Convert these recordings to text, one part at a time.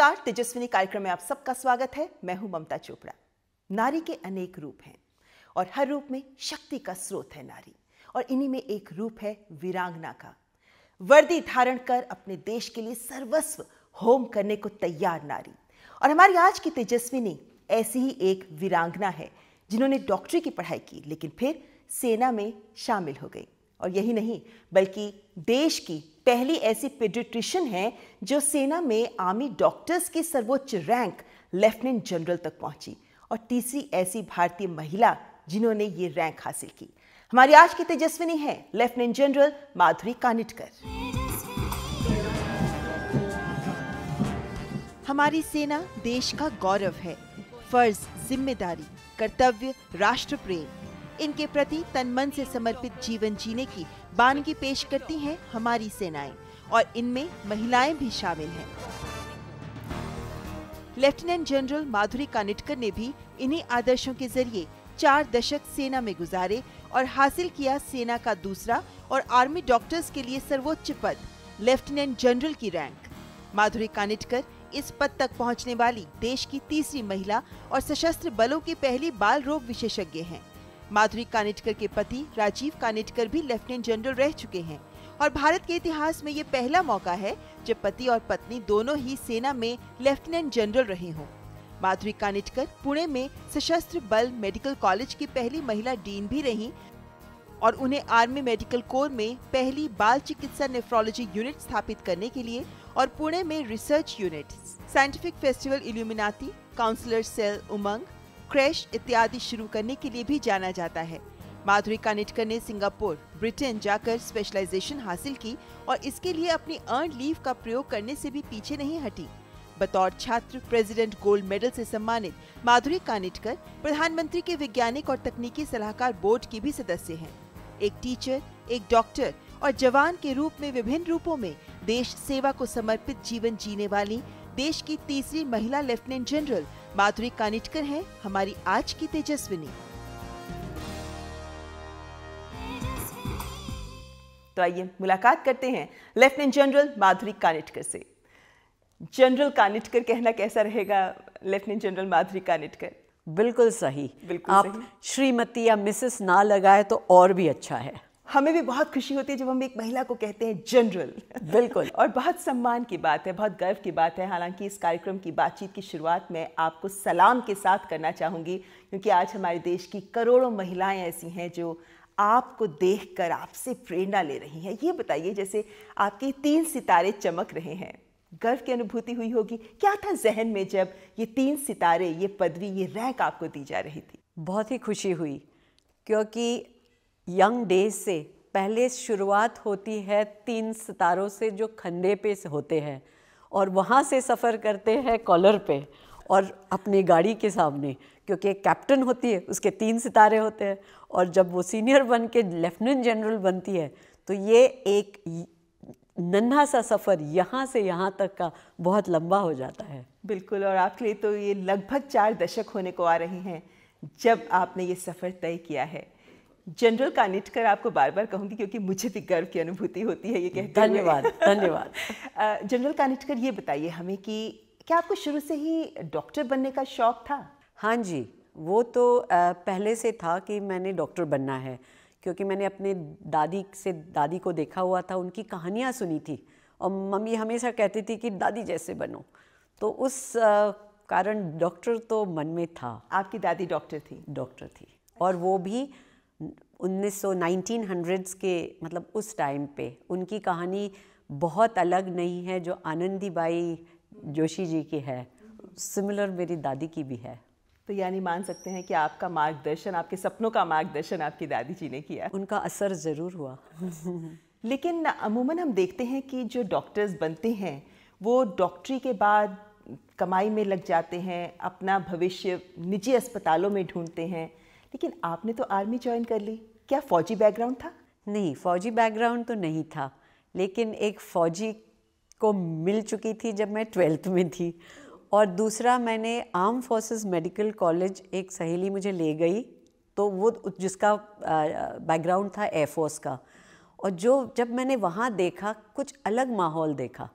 नमस्कार, तेजस्विनी कार्यक्रम में आप सबका स्वागत है। मैं हूं ममता चोपड़ा। नारी के अनेक रूप हैं और हर रूप में शक्ति का स्रोत है नारी, और इन्हीं में एक रूप है वीरांगना का। वर्दी धारण कर अपने देश के लिए सर्वस्व होम करने को तैयार नारी। और हमारी आज की तेजस्विनी ऐसी ही एक वीरांगना है जिन्होंने डॉक्टरी की पढ़ाई की, लेकिन फिर सेना में शामिल हो गई। और यही नहीं, बल्कि देश की पहली ऐसी पीडियाट्रिशियन है जो सेना में आर्मी डॉक्टर्स की सर्वोच्च रैंक लेफ्टिनेंट जनरल तक पहुंची, और तीसरी ऐसी भारतीय महिला जिन्होंने ये रैंक हासिल की। हमारी आज की तेजस्विनी है लेफ्टिनेंट जनरल माधुरी कानिटकर। हमारी सेना देश का गौरव है। फर्ज, जिम्मेदारी, कर्तव्य, राष्ट्र प्रेम, इनके प्रति तन मन से समर्पित जीवन जीने की बानगी पेश करती हैं हमारी सेनाएं, और इनमें महिलाएं भी शामिल हैं। लेफ्टिनेंट जनरल माधुरी कानिटकर ने भी इन्हीं आदर्शों के जरिए 4 दशक सेना में गुजारे और हासिल किया सेना का दूसरा और आर्मी डॉक्टर्स के लिए सर्वोच्च पद, लेफ्टिनेंट जनरल की रैंक। माधुरी कानिटकर इस पद तक पहुंचने वाली देश की तीसरी महिला और सशस्त्र बलों की पहली बाल रोग विशेषज्ञ हैं। माधुरी कानिटकर के पति राजीव कानिटकर भी लेफ्टिनेंट जनरल रह चुके हैं, और भारत के इतिहास में ये पहला मौका है जब पति और पत्नी दोनों ही सेना में लेफ्टिनेंट जनरल रहे हों। माधुरी कानिटकर पुणे में सशस्त्र बल मेडिकल कॉलेज की पहली महिला डीन भी रहीं, और उन्हें आर्मी मेडिकल कोर में पहली बाल चिकित्सा नेफ्रोलॉजी यूनिट स्थापित करने के लिए और पुणे में research unit, scientific festival Illuminati, counsellor cell Umang, crash इत्यादि शुरू करने के लिए भी जाना जाता है। माधुरी कानिटकर ने सिंगापुर, ब्रिटेन जाकर स्पेशलाइजेशन हासिल की और इसके लिए अपनी अर्न लीव का प्रयोग करने से भी पीछे नहीं हटी। बतौर छात्र प्रेसिडेंट गोल्ड मेडल से सम्मानित माधुरी कानिटकर प्रधानमंत्री के वैज्ञानिक और तकनीकी सलाहकार बोर्ड की भी सदस्य हैं। एक टीचर, एक डॉक्टर और जवान के रूप में विभिन्न रूपों में देश सेवा को समर्पित जीवन जीने वाली देश की तीसरी महिला लेफ्टिनेंट जनरल माधुरी कानिटकर हैं हमारी आज की तेजस्विनी। तो आइए मुलाकात करते हैं लेफ्टिनेंट जनरल माधुरी कानिटकर से। जनरल कानिटकर कहना कैसा रहेगा लेफ्टिनेंट जनरल माधुरी कानिटकर? बिल्कुल सही। बिल्कुल आप सही। श्रीमती या मिसेस ना लगाए तो और भी अच्छा है। हमें भी बहुत खुशी होती है जब हम एक महिला को कहते हैं जनरल। बिल्कुल। और बहुत सम्मान की बात है, बहुत गर्व की बात है। हालांकि इस कार्यक्रम की बातचीत की शुरुआत मैं आपको सलाम के साथ करना चाहूँगी, क्योंकि आज हमारे देश की करोड़ों महिलाएं ऐसी हैं जो आपको देखकर आपसे प्रेरणा ले रही हैं। ये बताइए, जैसे आपके 3 सितारे चमक रहे हैं, गर्व की अनुभूति हुई होगी। क्या था जहन में जब ये 3 सितारे, ये पदवी, ये रैंक आपको दी जा रही थी? बहुत ही खुशी हुई, क्योंकि यंग डेज से पहले शुरुआत होती है 3 सितारों से जो खंडे पे होते हैं, और वहाँ से सफ़र करते हैं कॉलर पे और अपनी गाड़ी के सामने, क्योंकि एक कैप्टन होती है, उसके 3 सितारे होते हैं, और जब वो सीनियर बन के लेफ्टिनेंट जनरल बनती है तो ये एक नन्हा सा सफ़र यहाँ से यहाँ तक का बहुत लंबा हो जाता है। बिल्कुल। और आपके लिए तो ये लगभग 4 दशक होने को आ रहे हैं जब आपने ये सफ़र तय किया है। जनरल कानिटकर आपको बार बार कहूँगी, क्योंकि मुझे भी गर्व की अनुभूति होती है ये कहते हुए। धन्यवाद, धन्यवाद। जनरल कानिटकर, ये बताइए हमें कि क्या आपको शुरू से ही डॉक्टर बनने का शौक था? हाँ जी, वो तो पहले से था कि मैंने डॉक्टर बनना है, क्योंकि मैंने अपने दादी को देखा हुआ था, उनकी कहानियाँ सुनी थी, और मम्मी हमेशा कहती थी कि दादी जैसे बनो, तो उस कारण डॉक्टर तो मन में था। आपकी दादी डॉक्टर थी? डॉक्टर थी, और वो भी 1900s के, मतलब उस टाइम पे। उनकी कहानी बहुत अलग नहीं है जो आनंदीबाई जोशी जी की है, सिमिलर मेरी दादी की भी है। तो यानी मान सकते हैं कि आपका मार्गदर्शन, आपके सपनों का मार्गदर्शन आपकी दादी जी ने किया। उनका असर ज़रूर हुआ। लेकिन अमूमन हम देखते हैं कि जो डॉक्टर्स बनते हैं वो डॉक्टरी के बाद कमाई में लग जाते हैं, अपना भविष्य निजी अस्पतालों में ढूंढते हैं। लेकिन आपने तो आर्मी ज्वाइन कर ली, क्या फौजी बैकग्राउंड था? नहीं, फौजी बैकग्राउंड तो नहीं था, लेकिन एक फ़ौजी को मिल चुकी थी जब मैं 12th में थी, और दूसरा मैंने आर्म फोर्सेस मेडिकल कॉलेज, एक सहेली मुझे ले गई, तो वो जिसका बैकग्राउंड था एयरफोर्स का, और जब मैंने वहाँ देखा कुछ अलग माहौल देखा,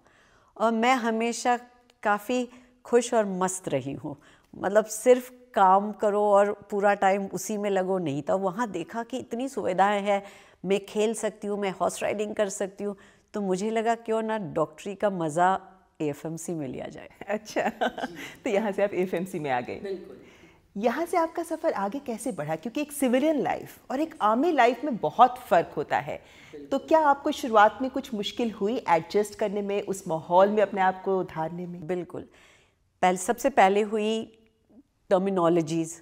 और मैं हमेशा काफ़ी खुश और मस्त रही हूँ। मतलब सिर्फ काम करो और पूरा टाइम उसी में लगो नहीं था। वहाँ देखा कि इतनी सुविधाएं हैं, मैं खेल सकती हूँ, मैं हॉर्स राइडिंग कर सकती हूँ, तो मुझे लगा क्यों ना डॉक्टरी का मज़ा एएफएमसी में लिया जाए। अच्छा तो यहाँ से आप एएफएमसी में आ गए। बिल्कुल। यहाँ से आपका सफ़र आगे कैसे बढ़ा, क्योंकि एक सिविलियन लाइफ और एक आर्मी लाइफ में बहुत फ़र्क होता है, तो क्या आपको शुरुआत में कुछ मुश्किल हुई एडजस्ट करने में, उस माहौल में अपने आप को ढालने में? बिल्कुल। सबसे पहले हुई टर्मिनोलॉजीज़,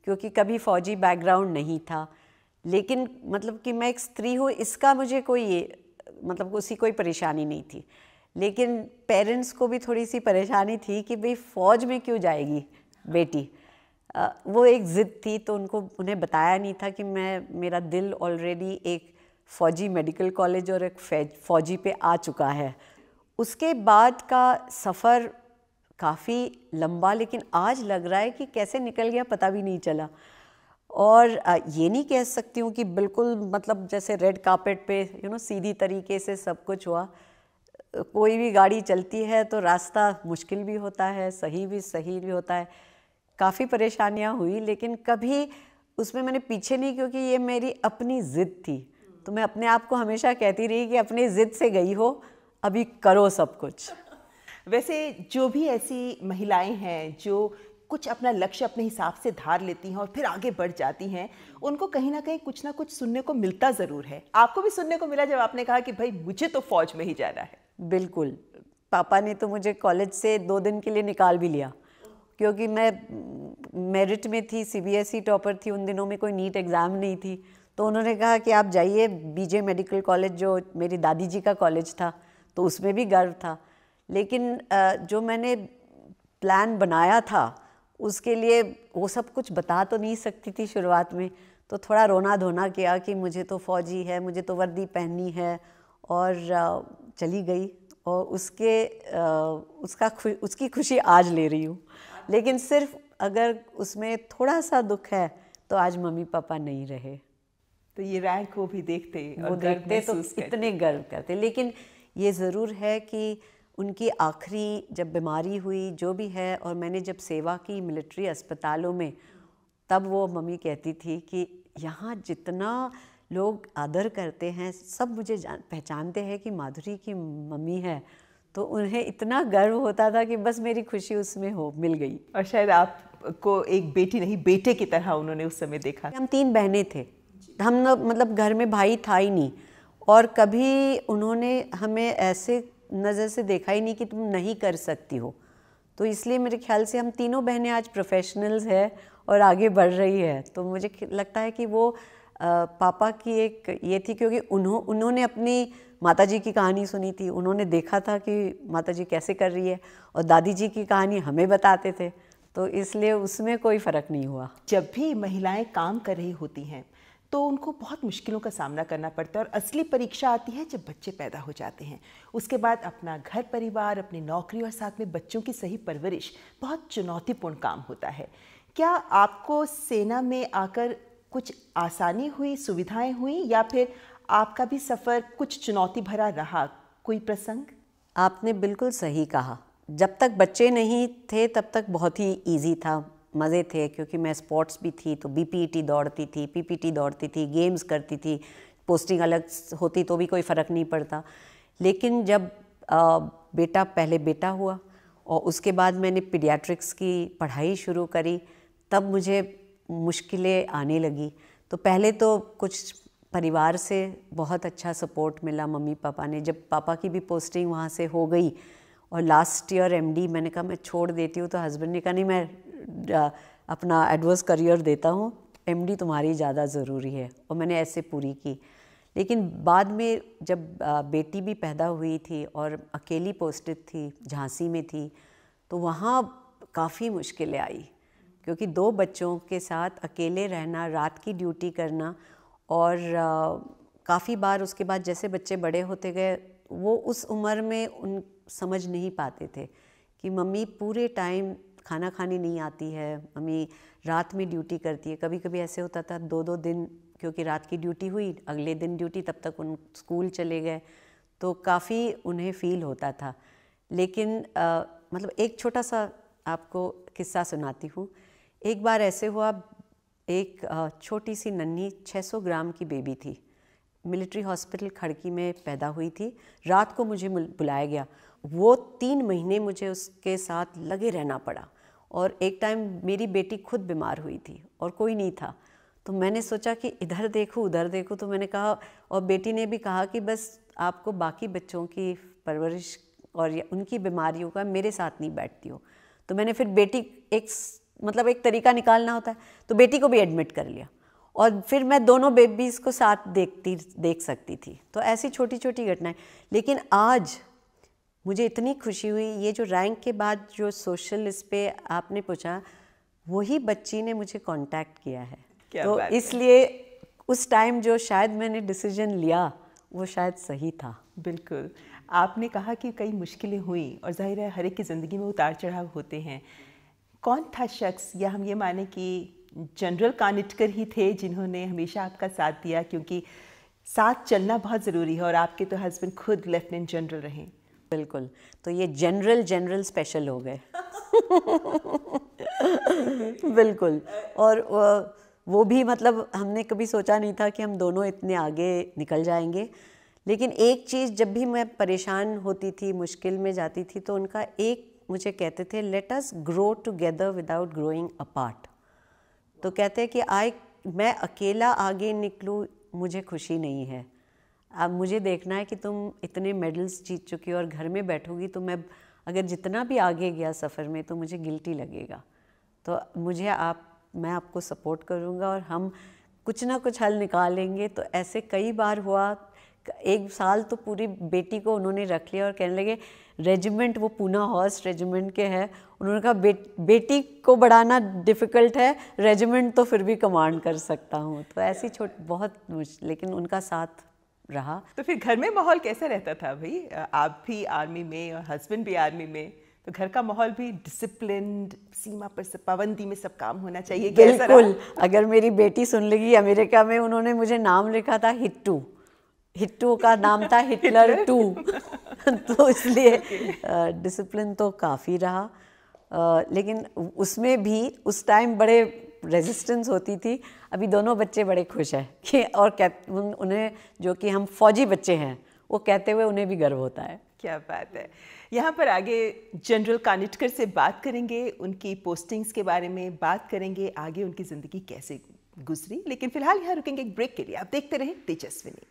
क्योंकि कभी फ़ौजी बैकग्राउंड नहीं था, लेकिन मतलब कि मैं एक स्त्री हूँ इसका मुझे कोई मतलब उसी कोई परेशानी नहीं थी, लेकिन पेरेंट्स को भी थोड़ी सी परेशानी थी कि भाई फ़ौज में क्यों जाएगी बेटी। वो एक ज़िद थी, तो उन्हें बताया नहीं था कि मेरा दिल ऑलरेडी एक फ़ौजी मेडिकल कॉलेज और एक फ़ौजी पे आ चुका है। उसके बाद का सफ़र काफ़ी लंबा, लेकिन आज लग रहा है कि कैसे निकल गया पता भी नहीं चला। और ये नहीं कह सकती हूँ कि बिल्कुल मतलब जैसे रेड कार्पेट पे सीधी तरीके से सब कुछ हुआ। कोई भी गाड़ी चलती है तो रास्ता मुश्किल भी होता है, सही भी होता है। काफ़ी परेशानियाँ हुई, लेकिन कभी उसमें मैंने पीछे नहीं, क्योंकि ये मेरी अपनी ज़िद थी। तो मैं अपने आप को हमेशा कहती रही कि अपनी ज़िद से गई हो, अभी करो सब कुछ। वैसे जो भी ऐसी महिलाएं हैं जो कुछ अपना लक्ष्य अपने हिसाब से धार लेती हैं और फिर आगे बढ़ जाती हैं, उनको कहीं ना कहीं कुछ ना कुछ सुनने को मिलता ज़रूर है। आपको भी सुनने को मिला जब आपने कहा कि भाई मुझे तो फ़ौज में ही जाना है? बिल्कुल। पापा ने तो मुझे कॉलेज से 2 दिन के लिए निकाल भी लिया, क्योंकि मैं मेरिट में थी, सीबीएसई टॉपर थी, उन दिनों में कोई नीट एग्ज़ाम नहीं थी। तो उन्होंने कहा कि आप जाइए बीजे मेडिकल कॉलेज, जो मेरी दादी जी का कॉलेज था, तो उसमें भी गर्व था। लेकिन जो मैंने प्लान बनाया था उसके लिए वो सब कुछ बता तो नहीं सकती थी शुरुआत में, तो थोड़ा रोना धोना किया कि मुझे तो फ़ौजी है, मुझे तो वर्दी पहननी है, और चली गई। और उसकी खुशी आज ले रही हूँ। लेकिन सिर्फ अगर उसमें थोड़ा सा दुख है तो आज मम्मी पापा नहीं रहे। तो ये रैंक वो भी देखते वो देखते तो इतने गर्व करते। लेकिन ये ज़रूर है कि उनकी आखिरी जब बीमारी हुई जो भी है, और मैंने जब सेवा की मिलिट्री अस्पतालों में, तब वो मम्मी कहती थी कि यहाँ जितना लोग आदर करते हैं, सब मुझे पहचानते हैं कि माधुरी की मम्मी है, तो उन्हें इतना गर्व होता था कि बस मेरी खुशी उसमें मिल गई। और शायद आपको एक बेटी नहीं बेटे की तरह उन्होंने उस समय देखा। हम 3 बहनें थे, हम मतलब घर में भाई था ही नहीं, और कभी उन्होंने हमें ऐसे नज़र से देखा ही नहीं कि तुम नहीं कर सकती हो। तो इसलिए मेरे ख्याल से हम तीनों बहनें आज प्रोफेशनल्स हैं और आगे बढ़ रही है। तो मुझे लगता है कि वो पापा की एक ये थी, क्योंकि उन्होंने अपनी माताजी की कहानी सुनी थी, उन्होंने देखा था कि माताजी कैसे कर रही है, और दादी जी की कहानी हमें बताते थे, तो इसलिए उसमें कोई फ़र्क नहीं हुआ। जब भी महिलाएं काम कर रही होती हैं तो उनको बहुत मुश्किलों का सामना करना पड़ता है, और असली परीक्षा आती है जब बच्चे पैदा हो जाते हैं। उसके बाद अपना घर परिवार, अपनी नौकरी और साथ में बच्चों की सही परवरिश बहुत चुनौतीपूर्ण काम होता है। क्या आपको सेना में आकर कुछ आसानी हुई, सुविधाएं हुई, या फिर आपका भी सफ़र कुछ चुनौती भरा रहा? कोई प्रसंग? आपने बिल्कुल सही कहा। जब तक बच्चे नहीं थे तब तक बहुत ही इजी था, मज़े थे, क्योंकि मैं स्पोर्ट्स भी थी, तो बीपीटी दौड़ती थी, पीपीटी दौड़ती थी, गेम्स करती थी, पोस्टिंग अलग होती तो भी कोई फ़र्क नहीं पड़ता। लेकिन जब पहले बेटा हुआ और उसके बाद मैंने पीडियाट्रिक्स की पढ़ाई शुरू करी, तब मुझे मुश्किलें आने लगी। तो पहले तो कुछ परिवार से बहुत अच्छा सपोर्ट मिला, मम्मी पापा ने। जब पापा की भी पोस्टिंग वहाँ से हो गई और लास्ट ईयर एमडी, मैंने कहा मैं छोड़ देती हूँ, तो हस्बैंड ने कहा नहीं, मैं अपना एडवर्स करियर देता हूँ, एमडी तुम्हारी ज़्यादा ज़रूरी है, और मैंने ऐसे पूरी की। लेकिन बाद में जब बेटी भी पैदा हुई थी और अकेली पोस्टेड थी, झांसी में थी, तो वहाँ काफ़ी मुश्किलें आई, क्योंकि 2 बच्चों के साथ अकेले रहना, रात की ड्यूटी करना, और काफ़ी बार उसके बाद जैसे बच्चे बड़े होते गए, वो उस उम्र में समझ नहीं पाते थे कि मम्मी पूरे टाइम खाना खाने नहीं आती है, मम्मी रात में ड्यूटी करती है। कभी कभी ऐसे होता था 2-2 दिन, क्योंकि रात की ड्यूटी हुई, अगले दिन ड्यूटी, तब तक उन स्कूल चले गए, तो काफ़ी उन्हें फ़ील होता था। लेकिन मतलब एक छोटा सा आपको किस्सा सुनाती हूँ। एक बार ऐसे हुआ, एक छोटी सी नन्ही 600 ग्राम की बेबी थी, मिलिट्री हॉस्पिटल खड़की में पैदा हुई थी। रात को मुझे बुलाया गया। वो 3 महीने मुझे उसके साथ लगे रहना पड़ा। और एक टाइम मेरी बेटी खुद बीमार हुई थी और कोई नहीं था, तो मैंने सोचा कि इधर देखूँ उधर देखूँ। तो मैंने कहा, और बेटी ने भी कहा कि बस आपको बाकी बच्चों की परवरिश और उनकी बीमारियों का मेरे साथ नहीं बैठती हो। तो मैंने फिर बेटी एक तरीका निकालना होता है, तो बेटी को भी एडमिट कर लिया और फिर मैं दोनों बेबीज़ को साथ देख सकती थी। तो ऐसी छोटी छोटी घटनाएं। लेकिन आज मुझे इतनी खुशी हुई, ये जो रैंक के बाद जो सोशल इस पे आपने पूछा, वही बच्ची ने मुझे कांटेक्ट किया है। तो इसलिए उस टाइम जो शायद मैंने डिसीजन लिया वो शायद सही था। बिल्कुल। आपने कहा कि कई मुश्किलें हुई और जाहिर है हर एक की ज़िंदगी में उतार चढ़ाव होते हैं। कौन था शख्स, या हम ये माने कि जनरल कानिटकर ही थे जिन्होंने हमेशा आपका साथ दिया, क्योंकि साथ चलना बहुत ज़रूरी है और आपके तो हस्बैंड खुद लेफ्टिनेंट जनरल रहे। बिल्कुल, तो ये जनरल स्पेशल हो गए। बिल्कुल। और वो भी मतलब हमने कभी सोचा नहीं था कि हम दोनों इतने आगे निकल जाएंगे। लेकिन एक चीज़, जब भी मैं परेशान होती थी, मुश्किल में जाती थी, तो उनका एक मुझे कहते थे, let us grow together without growing apart. तो कहते हैं कि मैं अकेला आगे निकलूँ, मुझे खुशी नहीं है। अब मुझे देखना है कि तुम इतने मेडल्स जीत चुकी हो और घर में बैठोगी, तो मैं अगर जितना भी आगे गया सफ़र में तो मुझे गिल्टी लगेगा। तो मैं आपको सपोर्ट करूँगा और हम कुछ ना कुछ हल निकालेंगे। तो ऐसे कई बार हुआ। 1 साल तो पूरी बेटी को उन्होंने रख लिया और कहने लगे, रेजिमेंट वो पूना हॉर्स रेजिमेंट के हैं, उन्होंने कहा बेटी को बढ़ाना डिफ़िकल्ट है, रेजिमेंट तो फिर भी कमांड कर सकता हूँ। तो ऐसी बहुत लेकिन उनका साथ रहा। तो फिर घर में माहौल कैसा रहता था भाई? आप भी आर्मी में और हस्बैंड भी आर्मी में, तो घर का माहौल भी डिसिप्लिन्ड, सीमा पर सब पाबंदी में सब काम होना चाहिए। बिल्कुल। अगर मेरी बेटी सुन लेगी, अमेरिका में उन्होंने मुझे नाम लिखा था हिट्टू का नाम था हिटलर 2। तो इसलिए डिसिप्लिन तो काफ़ी रहा। लेकिन उसमें भी उस टाइम बड़े रेजिस्टेंस होती थी। अभी दोनों बच्चे बड़े खुश हैं कि उन्हें, जो कि हम फौजी बच्चे हैं, वो कहते हुए उन्हें भी गर्व होता है। क्या बात है। यहाँ पर आगे जनरल कानिटकर से बात करेंगे, उनकी पोस्टिंग्स के बारे में बात करेंगे, आगे उनकी ज़िंदगी कैसे गुजरी। लेकिन फिलहाल यहाँ रुकेंगे एक ब्रेक के लिए। आप देखते रहें तेजस्विनी।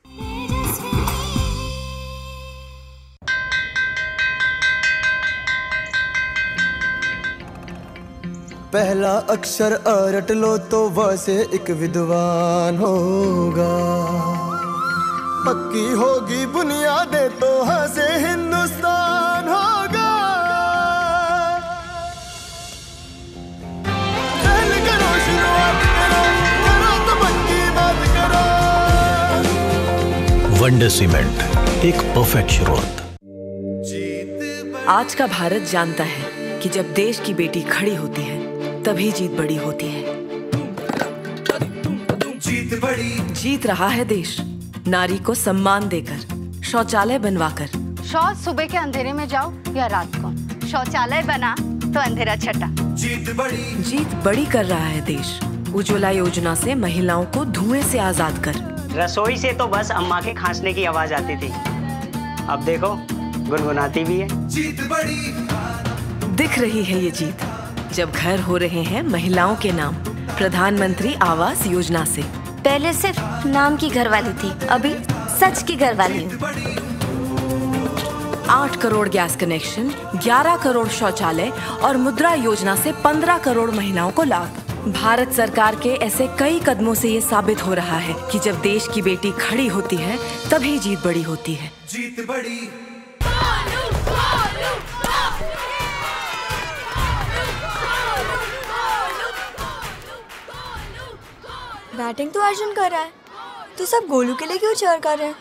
पहला अक्षर रट लो तो वह से एक विद्वान होगा, पक्की होगी बुनियादें तो हाँ से हिंदुस्तान होगा। करो शुरुआत करो तो पक्की बात करो। वंडर सीमेंट, एक परफेक्ट शुरुआत। आज का भारत जानता है कि जब देश की बेटी खड़ी होती है तभी जीत बड़ी होती है। जीत रहा है देश नारी को सम्मान देकर, शौचालय बनवाकर। शौच सुबह के अंधेरे में जाओ या रात को, शौचालय बना तो अंधेरा छटा। जीत बड़ी कर रहा है देश उज्ज्वला योजना से महिलाओं को धुएं से आजाद कर। रसोई से तो बस अम्मा के खांसने की आवाज आती थी, अब देखो गुनगुनाती भी है। जीत बड़ी दिख रही है ये जीत जब घर हो रहे हैं महिलाओं के नाम प्रधानमंत्री आवास योजना से। पहले सिर्फ नाम की घरवाली थी, अभी सच की घरवाली हूँ। 8 करोड़ गैस कनेक्शन, 11 करोड़ शौचालय और मुद्रा योजना से 15 करोड़ महिलाओं को लाभ। भारत सरकार के ऐसे कई कदमों से ये साबित हो रहा है कि जब देश की बेटी खड़ी होती है तभी जीत बड़ी होती है। जीत बड़ी। बैटिंग तो अर्जुन कर रहा है, तो सब गोलू के लिए क्यों चीयर कर रहे हैं?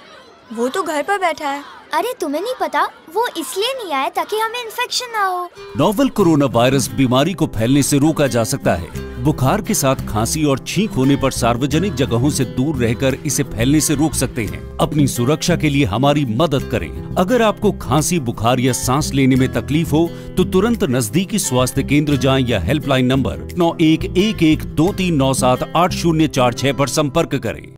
वो तो घर पर बैठा है। अरे तुम्हें नहीं पता, वो इसलिए नहीं आया ताकि हमें इन्फेक्शन ना हो। नोवेल कोरोना वायरस बीमारी को फैलने से रोका जा सकता है। बुखार के साथ खांसी और छींक होने पर सार्वजनिक जगहों से दूर रहकर इसे फैलने से रोक सकते हैं। अपनी सुरक्षा के लिए हमारी मदद करें। अगर आपको खांसी, बुखार या सांस लेने में तकलीफ हो तो तुरंत नजदीकी स्वास्थ्य केंद्र जाएं या हेल्पलाइन नंबर 911123978046 पर संपर्क करें।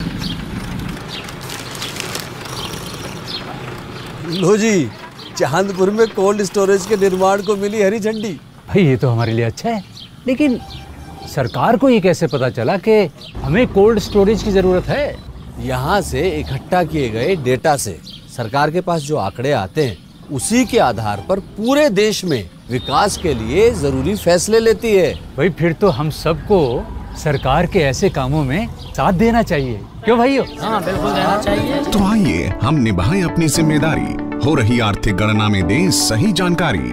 लो जी, चांदपुर में कोल्ड स्टोरेज के निर्माण को मिली हरी झंडी। भाई ये तो हमारे लिए अच्छा है, लेकिन सरकार को ये कैसे पता चला कि हमें कोल्ड स्टोरेज की जरूरत है? यहाँ से इकट्ठा किए गए डेटा से सरकार के पास जो आंकड़े आते हैं उसी के आधार पर पूरे देश में विकास के लिए जरूरी फैसले लेती है। भाई फिर तो हम सबको सरकार के ऐसे कामों में साथ देना चाहिए, क्यों भाइयों? हाँ बिल्कुल देना चाहिए। तो आइए हम निभाएं अपनी जिम्मेदारी, हो रही आर्थिक गणना में दें सही जानकारी।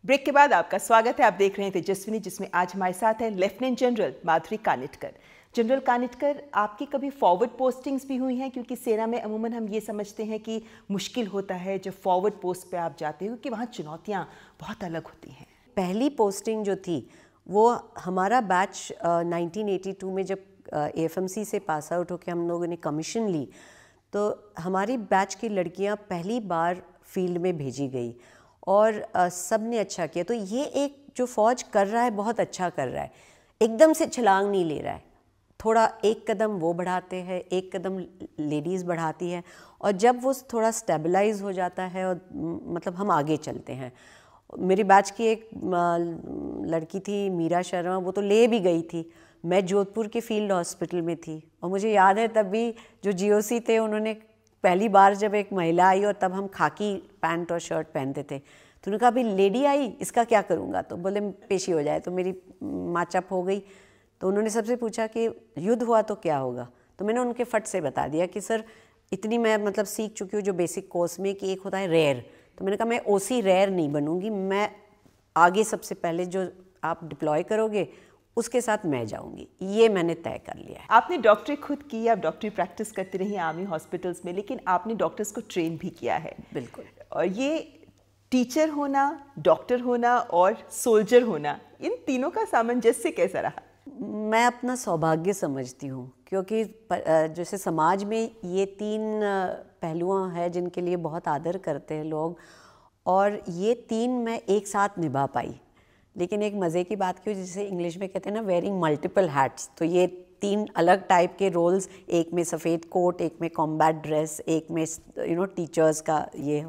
ब्रेक के बाद आपका स्वागत है। आप देख रहे हैं तेजस्विनी, जिसमें आज हमारे साथ है लेफ्टिनेंट जनरल माधुरी कानिटकर। जनरल कानिटकर, आपकी कभी फॉरवर्ड पोस्टिंग्स भी हुई हैं? क्योंकि सेना में अमूमन हम ये समझते हैं कि मुश्किल होता है जब फॉरवर्ड पोस्ट पे आप जाते हो, क्योंकि वहाँ चुनौतियाँ बहुत अलग होती हैं। पहली पोस्टिंग जो थी वो हमारा बैच 1982 में जब AFMC से पास आउट होकर हम लोगों ने कमीशन ली, तो हमारी बैच की लड़कियां पहली बार फील्ड में भेजी गई और सब ने अच्छा किया। तो ये एक जो फ़ौज कर रहा है बहुत अच्छा कर रहा है, एकदम से छलांग नहीं ले रहा है, थोड़ा एक कदम वो बढ़ाते हैं, एक कदम लेडीज़ बढ़ाती है, और जब वो थोड़ा स्टेबलाइज हो जाता है और मतलब हम आगे चलते हैं। मेरी बैच की एक लड़की थी मीरा शर्मा, वो तो ले भी गई थी। मैं जोधपुर के फील्ड हॉस्पिटल में थी और मुझे याद है तब भी जो GOC थे उन्होंने पहली बार जब एक महिला आई और तब हम खाकी पैंट और शर्ट पहनते थे, तो उन्होंने कहा अभी लेडी आई, इसका क्या करूँगा? तो बोले पेशी हो जाए। तो मेरी माचअप हो गई। तो उन्होंने सबसे पूछा कि युद्ध हुआ तो क्या होगा? तो मैंने उनके फट से बता दिया कि सर इतनी मैं मतलब सीख चुकी हूँ जो बेसिक कोर्स में कि एक होता है रेयर। तो मैंने कहा मैं OC रेयर नहीं बनूँगी, मैं आगे सबसे पहले जो आप डिप्लॉय करोगे उसके साथ मैं जाऊंगी, ये मैंने तय कर लिया है। आपने डॉक्टरी खुद की, आप डॉक्टरी प्रैक्टिस करती रही आर्मी हॉस्पिटल्स में, लेकिन आपने डॉक्टर्स को ट्रेन भी किया है। बिल्कुल। और ये टीचर होना, डॉक्टर होना और सोल्जर होना, इन तीनों का सामंजस्य कैसा रहा? मैं अपना सौभाग्य समझती हूँ, क्योंकि जैसे समाज में ये 3 पहलुआं हैं जिनके लिए बहुत आदर करते हैं लोग, और ये 3 मैं एक साथ निभा पाई। लेकिन एक मज़े की बात की, जिसे इंग्लिश में कहते हैं ना वेयरिंग मल्टीपल हैट्स, तो ये 3 अलग टाइप के रोल्स, एक में सफ़ेद कोट, एक में कॉम्बैट ड्रेस, एक में टीचर्स का ये।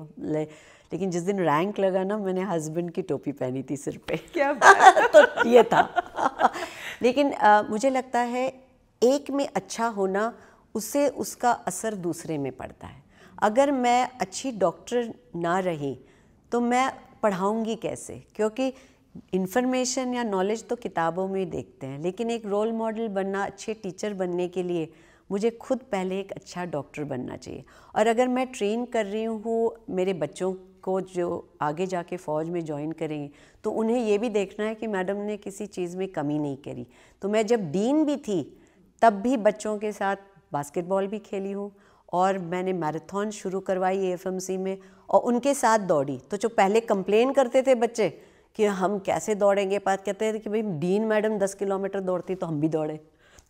लेकिन जिस दिन रैंक लगा ना, मैंने हस्बैंड की टोपी पहनी थी सिर पे। क्या बात? तो ये था। लेकिन मुझे लगता है एक में अच्छा होना, उससे उसका असर दूसरे में पड़ता है। अगर मैं अच्छी डॉक्टर ना रही तो मैं पढ़ाऊँगी कैसे? क्योंकि इन्फॉर्मेशन या नॉलेज तो किताबों में देखते हैं, लेकिन एक रोल मॉडल बनना, अच्छे टीचर बनने के लिए मुझे खुद पहले एक अच्छा डॉक्टर बनना चाहिए। और अगर मैं ट्रेन कर रही हूँ मेरे बच्चों को जो आगे जाके फ़ौज में ज्वाइन करेंगे, तो उन्हें ये भी देखना है कि मैडम ने किसी चीज़ में कमी नहीं करी। तो मैं जब डीन भी थी तब भी बच्चों के साथ बास्केटबॉल भी खेली हूँ, और मैंने मैराथन शुरू करवाई AFMC में और उनके साथ दौड़ी। तो जो पहले कंप्लेन करते थे बच्चे कि हम कैसे दौड़ेंगे, बात कहते थे कि भाई डीन मैडम 10 किलोमीटर दौड़ती तो हम भी दौड़े।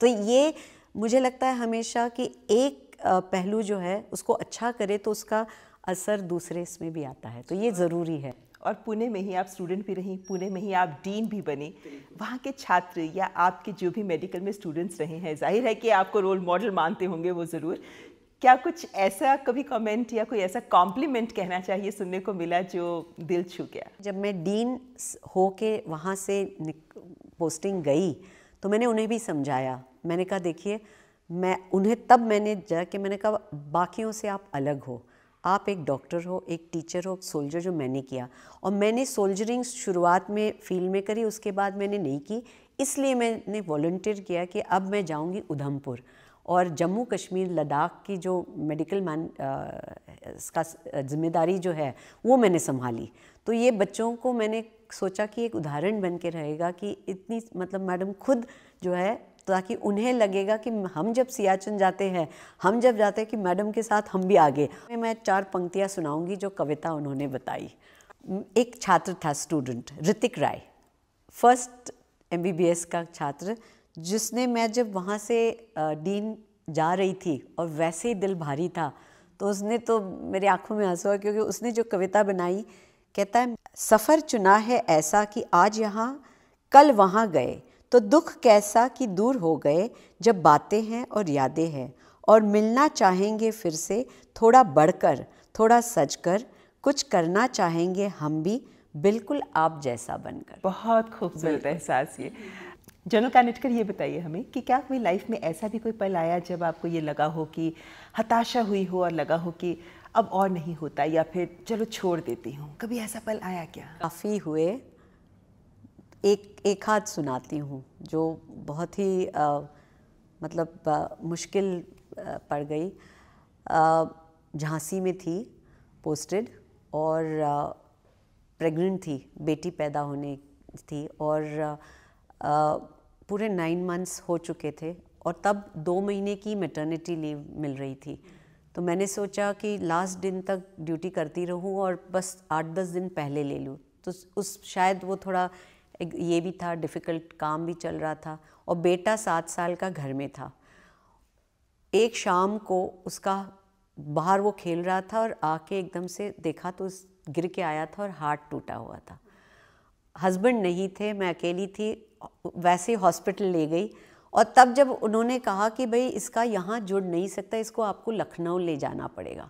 तो ये मुझे लगता है हमेशा कि एक पहलू जो है उसको अच्छा करे तो उसका असर दूसरे इसमें भी आता है, तो ये ज़रूरी है। और पुणे में ही आप स्टूडेंट भी रही, पुणे में ही आप डीन भी बने। वहाँ के छात्र या आपके जो भी मेडिकल में स्टूडेंट्स रहे हैं, जाहिर है कि आपको रोल मॉडल मानते होंगे वो ज़रूर। क्या कुछ ऐसा कभी कमेंट या कोई ऐसा कॉम्प्लीमेंट कहना चाहिए सुनने को मिला जो दिल छू गया? जब मैं डीन हो के वहाँ से पोस्टिंग गई तो मैंने उन्हें भी समझाया। मैंने कहा देखिए, मैंने जाके मैंने कहा बाकियों से आप अलग हो, आप एक डॉक्टर हो, एक टीचर हो, सोल्जर, जो मैंने किया। और मैंने सोल्जरिंग शुरुआत में फील्ड में करी, उसके बाद मैंने नहीं की, इसलिए मैंने वॉलंटियर किया कि अब मैं जाऊंगी उधमपुर और जम्मू कश्मीर लद्दाख की जो मेडिकल इसका जिम्मेदारी जो है वो मैंने संभाली। तो ये बच्चों को मैंने सोचा कि एक उदाहरण बन के रहेगा कि इतनी मतलब मैडम खुद जो है, ताकि उन्हें लगेगा कि हम जब सियाचिन जाते हैं, हम जब जाते हैं कि मैडम के साथ हम भी आगे। मैं 4 पंक्तियाँ सुनाऊंगी जो कविता उन्होंने बताई। एक छात्र था, स्टूडेंट ऋतिक राय, फर्स्ट MBBS का छात्र, जिसने, मैं जब वहाँ से डीन जा रही थी और वैसे ही दिल भारी था, तो उसने तो मेरी आंखों में आंसू आए, क्योंकि उसने जो कविता बनाई, कहता है सफ़र चुना है ऐसा कि आज यहाँ कल वहाँ गए, तो दुख कैसा कि दूर हो गए, जब बातें हैं और यादें हैं, और मिलना चाहेंगे फिर से, थोड़ा बढ़कर थोड़ा सजकर, कुछ करना चाहेंगे हम भी, बिल्कुल आप जैसा बनकर। बहुत खूबसूरत एहसास ये। जनरल कानिटकर, ये बताइए हमें कि क्या कोई लाइफ में ऐसा भी कोई पल आया जब आपको ये लगा हो कि हताशा हुई हो और लगा हो कि अब और नहीं होता, या फिर चलो छोड़ देती हूँ, कभी ऐसा पल आया क्या? काफ़ी हुए, एक हाथ सुनाती हूँ जो बहुत ही मतलब मुश्किल पड़ गई। झांसी में थी पोस्टेड और प्रेग्नेंट थी, बेटी पैदा होने थी, और पूरे 9 मंथ्स हो चुके थे, और तब 2 महीने की मैटरनिटी लीव मिल रही थी। तो मैंने सोचा कि लास्ट दिन तक ड्यूटी करती रहूं और बस 8-10 दिन पहले ले लूं। तो उस शायद वो थोड़ा ये भी था, डिफ़िकल्ट काम भी चल रहा था, और बेटा 7 साल का घर में था। एक शाम को उसका बाहर वो खेल रहा था और आके एकदम से देखा तो गिर के आया था और हार्ट टूटा हुआ था। हस्बैंड नहीं थे, मैं अकेली थी, वैसे हॉस्पिटल ले गई, और तब जब उन्होंने कहा कि भाई इसका यहाँ जुड़ नहीं सकता, इसको आपको लखनऊ ले जाना पड़ेगा,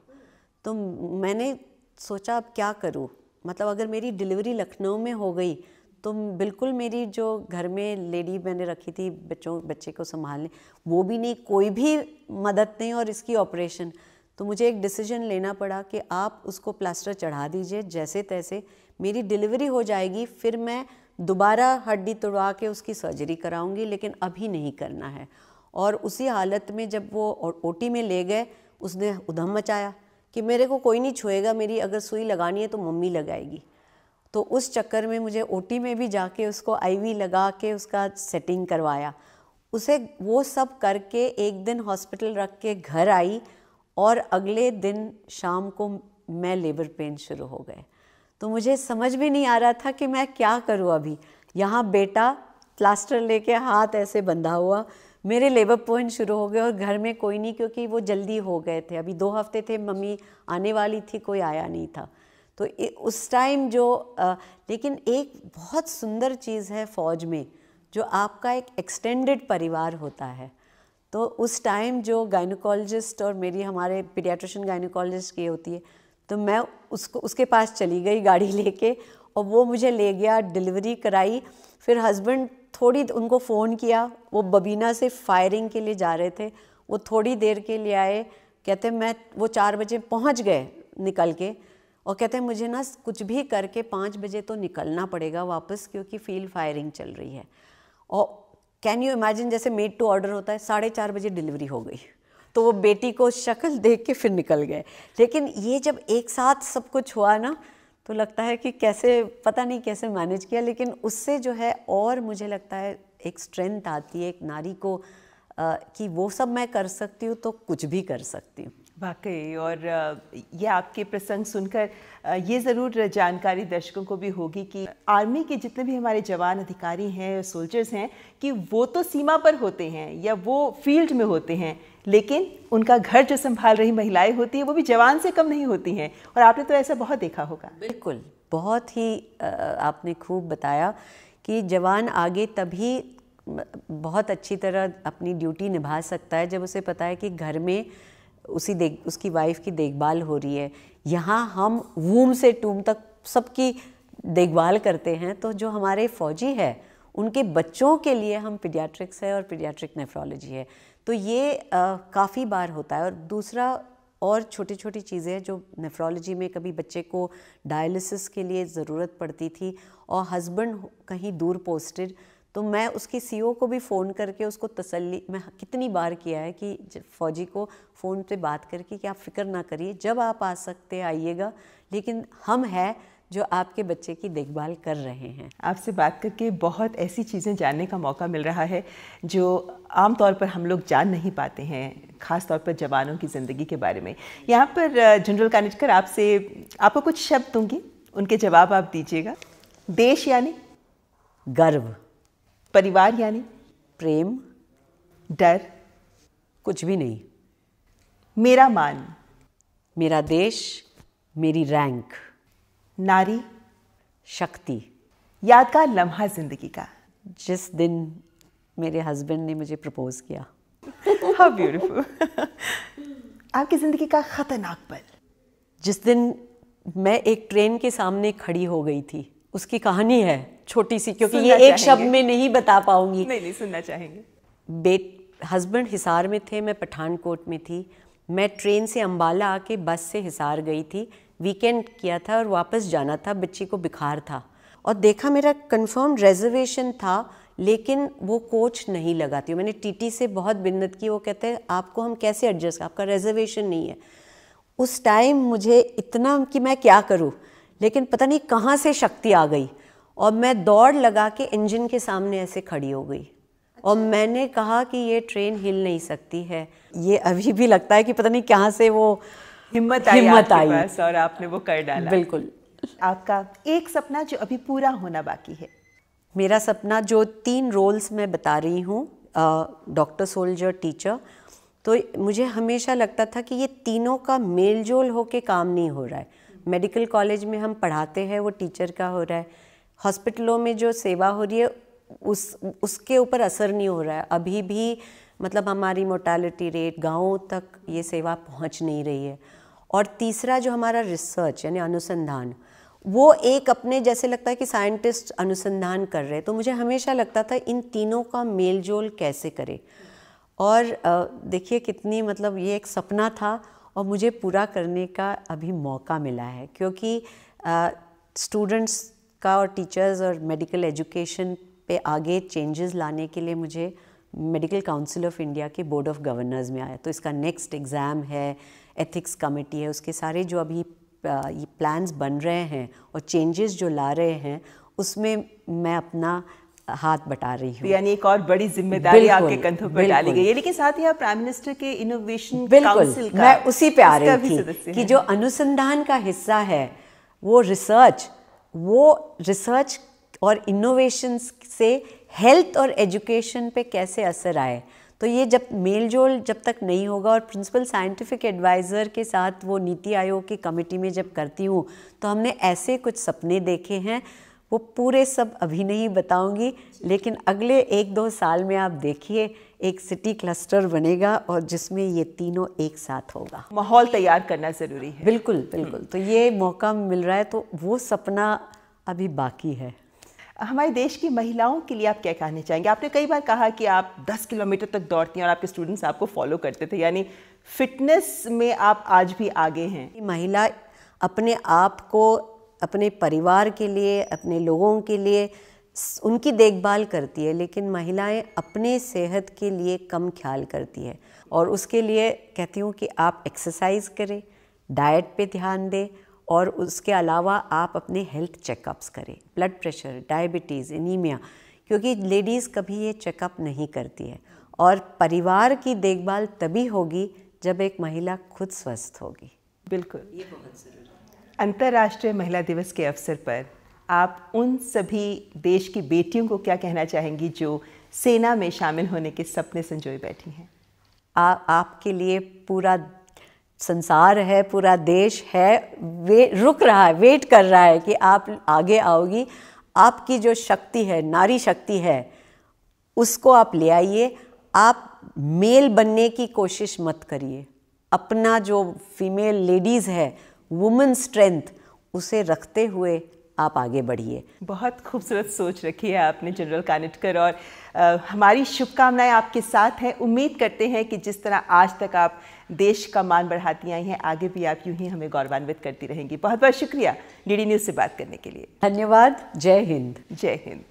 तो मैंने सोचा अब क्या करूँ, मतलब अगर मेरी डिलीवरी लखनऊ में हो गई तो बिल्कुल मेरी जो घर में लेडी मैंने रखी थी बच्चे को संभालने, वो भी नहीं, कोई भी मदद नहीं, और इसकी ऑपरेशन। तो मुझे एक डिसीजन लेना पड़ा कि आप उसको प्लास्टर चढ़ा दीजिए जैसे तैसे, मेरी डिलीवरी हो जाएगी, फिर मैं दोबारा हड्डी तोड़वा के उसकी सर्जरी कराऊंगी, लेकिन अभी नहीं करना है। और उसी हालत में जब वो ओटी में ले गए, उसने उधम मचाया कि मेरे को कोई नहीं छुएगा, मेरी अगर सुई लगानी है तो मम्मी लगाएगी। तो उस चक्कर में मुझे ओटी में भी जाके उसको IV लगा के उसका सेटिंग करवाया। उसे वो सब करके एक दिन हॉस्पिटल रख के घर आई, और अगले दिन शाम को मैं लेबर पेन शुरू हो गए। तो मुझे समझ भी नहीं आ रहा था कि मैं क्या करूँ अभी। यहाँ बेटा प्लास्टर लेके हाथ ऐसे बंधा हुआ, मेरे लेबर पेन शुरू हो गए, और घर में कोई नहीं, क्योंकि वो जल्दी हो गए थे, अभी 2 हफ्ते थे, मम्मी आने वाली थी, कोई आया नहीं था। तो उस टाइम जो लेकिन एक बहुत सुंदर चीज़ है फ़ौज में, जो आपका एक एक्सटेंडेड परिवार होता है। तो उस टाइम जो गायनोकोलॉजिस्ट और मेरी हमारे पीडियाट्रिशियन गायनोकोलॉजिस्ट की होती है, तो मैं उसके पास चली गई गाड़ी लेके, और वो मुझे ले गया, डिलीवरी कराई। फिर हस्बैंड थोड़ी उनको फ़ोन किया, वो बबीना से फायरिंग के लिए जा रहे थे, वो थोड़ी देर के लिए आए, कहते वो 4 बजे पहुंच गए निकल के, और कहते मुझे ना कुछ भी करके 5 बजे तो निकलना पड़ेगा वापस, क्योंकि फील्ड फायरिंग चल रही है। और कैन यू इमेजिन, जैसे मेड टू ऑर्डर होता है, 4:30 बजे डिलीवरी हो गई। तो वो बेटी को शक्ल देख के फिर निकल गए। लेकिन ये जब एक साथ सब कुछ हुआ ना, तो लगता है कि कैसे, पता नहीं कैसे मैनेज किया, लेकिन उससे जो है और मुझे लगता है एक स्ट्रेंथ आती है एक नारी को, कि वो सब मैं कर सकती हूँ तो कुछ भी कर सकती हूँ। वाकई, और ये आपके प्रसंग सुनकर ये ज़रूर जानकारी दर्शकों को भी होगी कि आर्मी के जितने भी हमारे जवान, अधिकारी हैं, सोल्जर्स हैं, कि वो तो सीमा पर होते हैं या वो फील्ड में होते हैं, लेकिन उनका घर जो संभाल रही महिलाएं होती हैं वो भी जवान से कम नहीं होती हैं। और आपने तो ऐसा बहुत देखा होगा। बिल्कुल, बहुत ही आपने खूब बताया कि जवान आगे तभी बहुत अच्छी तरह अपनी ड्यूटी निभा सकता है जब उसे पता है कि घर में उसकी वाइफ की देखभाल हो रही है। यहाँ हम वूम से टूम तक सबकी देखभाल करते हैं, तो जो हमारे फौजी है उनके बच्चों के लिए हम पीडियाट्रिक्स है और पीडियाट्रिक नेफ्रोलॉजी है। तो ये काफ़ी बार होता है। और दूसरा, और छोटी छोटी चीज़ें जो नेफ्रोलॉजी में, कभी बच्चे को डायलिसिस के लिए ज़रूरत पड़ती थी और हस्बैंड कहीं दूर पोस्टेड, तो मैं उसकी CO को भी फ़ोन करके उसको तसल्ली, मैं कितनी बार किया है कि फ़ौजी को फ़ोन पे बात करके कि आप फ़िक्र ना करिए, जब आप आ सकते आइएगा, लेकिन हम हैं जो आपके बच्चे की देखभाल कर रहे हैं। आपसे बात करके बहुत ऐसी चीज़ें जानने का मौका मिल रहा है जो आम तौर पर हम लोग जान नहीं पाते हैं, ख़ास तौर पर जवानों की ज़िंदगी के बारे में। यहाँ पर जनरल कानिटकर, आपको कुछ शब्द दूंगी, उनके जवाब आप दीजिएगा। देश यानी गर्व, परिवार यानी प्रेम, डर, कुछ भी नहीं, मेरा मान, मेरा देश, मेरी रैंक, नारी, शक्ति, यादगार लम्हा जिंदगी का, जिस दिन मेरे हस्बैंड ने मुझे प्रपोज किया। How beautiful। आपकी जिंदगी का खतरनाक पल, जिस दिन मैं एक ट्रेन के सामने खड़ी हो गई थी। उसकी कहानी है छोटी सी, क्योंकि ये एक शब्द में नहीं बता पाऊंगी। नहीं, सुनना चाहेंगे। हस्बैंड हिसार में थे, मैं पठानकोट में थी। मैं ट्रेन से अंबाला आके बस से हिसार गई थी। वीकेंड किया था और वापस जाना था, बच्ची को बुखार था और देखा मेरा कंफर्म रिजर्वेशन था, लेकिन वो कोच नहीं लगा थी। मैंने टीटी से बहुत बिन्नत की, वो कहते हैं आपको हम कैसे एडजस्ट, आपका रिजर्वेशन नहीं है। उस टाइम मुझे इतना कि मैं क्या करूं, लेकिन पता नहीं कहाँ से शक्ति आ गई और मैं दौड़ लगा के इंजन के सामने ऐसे खड़ी हो गई और मैंने कहा कि ये ट्रेन हिल नहीं सकती है। ये अभी भी लगता है कि पता नहीं कहाँ से वो हिम्मत आई और आपने वो कर डाला। बिल्कुल। आपका एक सपना जो अभी पूरा होना बाकी है? मेरा सपना, जो 3 रोल्स मैं बता रही हूँ, डॉक्टर, सोल्जर, टीचर, तो मुझे हमेशा लगता था कि ये तीनों का मेल जोल होके काम नहीं हो रहा है। मेडिकल कॉलेज में हम पढ़ाते हैं वो टीचर का हो रहा है, हॉस्पिटलों में जो सेवा हो रही है उसके ऊपर असर नहीं हो रहा है। अभी भी मतलब हमारी मोर्टालिटी रेट, गाँवों तक ये सेवा पहुँच नहीं रही है। और तीसरा जो हमारा रिसर्च यानी अनुसंधान, वो एक अपने जैसे लगता है कि साइंटिस्ट अनुसंधान कर रहे हैं, तो मुझे हमेशा लगता था इन तीनों का मेल जोल कैसे करें। और देखिए कितनी मतलब ये एक सपना था और मुझे पूरा करने का अभी मौका मिला है, क्योंकि स्टूडेंट्स का और टीचर्स और मेडिकल एजुकेशन पे आगे चेंजेस लाने के लिए मुझे मेडिकल काउंसिल ऑफ इंडिया के बोर्ड ऑफ गवर्नर्स में आया। तो इसका नेक्स्ट एग्ज़ाम है, एथिक्स कमेटी है, उसके सारे जो अभी ये प्लान्स बन रहे हैं और चेंजेस जो ला रहे हैं, उसमें मैं अपना हाथ बटा रही हूँ। यानी एक और बड़ी जिम्मेदारी आपके कंधों पर डाली गई है। लेकिन साथ ही आप प्राइम मिनिस्टर के इनोवेशन काउंसिल का, मैं उसी पे आ रही थी कि जो अनुसंधान का हिस्सा है वो रिसर्च और इनोवेशन से हेल्थ और एजुकेशन पे कैसे असर आए। तो ये जब मेलजोल जब तक नहीं होगा और प्रिंसिपल साइंटिफिक एडवाइज़र के साथ वो नीति आयोग की कमेटी में जब करती हूँ, तो हमने ऐसे कुछ सपने देखे हैं, वो पूरे सब अभी नहीं बताऊंगी, लेकिन अगले 1-2 साल में आप देखिए एक सिटी क्लस्टर बनेगा और जिसमें ये तीनों एक साथ होगा। माहौल तैयार करना ज़रूरी है। बिल्कुल बिल्कुल। तो ये मौका मिल रहा है, तो वो सपना अभी बाकी है। हमारे देश की महिलाओं के लिए आप क्या कहना चाहेंगे? आपने कई बार कहा कि आप 10 किलोमीटर तक दौड़ती हैं और आपके स्टूडेंट्स आपको फॉलो करते थे, यानी फिटनेस में आप आज भी आगे हैं। महिला अपने आप को अपने परिवार के लिए, अपने लोगों के लिए उनकी देखभाल करती है, लेकिन महिलाएं अपने सेहत के लिए कम ख्याल करती है। और उसके लिए कहती हूँ कि आप एक्सरसाइज करें, डाइट पे ध्यान दें और उसके अलावा आप अपने हेल्थ चेकअप्स करें, ब्लड प्रेशर, डायबिटीज़, एनीमिया, क्योंकि लेडीज़ कभी ये चेकअप नहीं करती है। और परिवार की देखभाल तभी होगी जब एक महिला खुद स्वस्थ होगी। बिल्कुल, ये बहुत ज़रूरी है। अंतर्राष्ट्रीय महिला दिवस के अवसर पर आप उन सभी देश की बेटियों को क्या कहना चाहेंगी जो सेना में शामिल होने के सपने संजोए बैठी हैं? आपके लिए पूरा संसार है, पूरा देश है, रुक रहा है, वेट कर रहा है कि आप आगे आओगी। आपकी जो शक्ति है, नारी शक्ति है, उसको आप ले आइए। आप मेल बनने की कोशिश मत करिए। अपना जो फीमेल लेडीज़ है, वुमेन स्ट्रेंथ, उसे रखते हुए आप आगे बढ़िए। बहुत खूबसूरत सोच रखी है आपने जनरल कानिटकर, और हमारी शुभकामनाएं आपके साथ हैं। उम्मीद करते हैं कि जिस तरह आज तक आप देश का मान बढ़ाती आई हैं, आगे भी आप यूं ही हमें गौरवान्वित करती रहेंगी। बहुत बहुत शुक्रिया डीडी न्यूज़ से बात करने के लिए। धन्यवाद। जय हिंद। जय हिंद।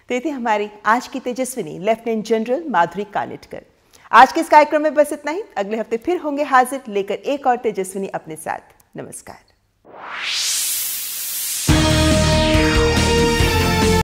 तो ये थी हमारी आज की तेजस्विनी लेफ्टिनेंट जनरल माधुरी कानिटकर। आज के इस कार्यक्रम में बस इतना ही। अगले हफ्ते फिर होंगे हाजिर लेकर एक और तेजस्विनी अपने साथ। नमस्कार।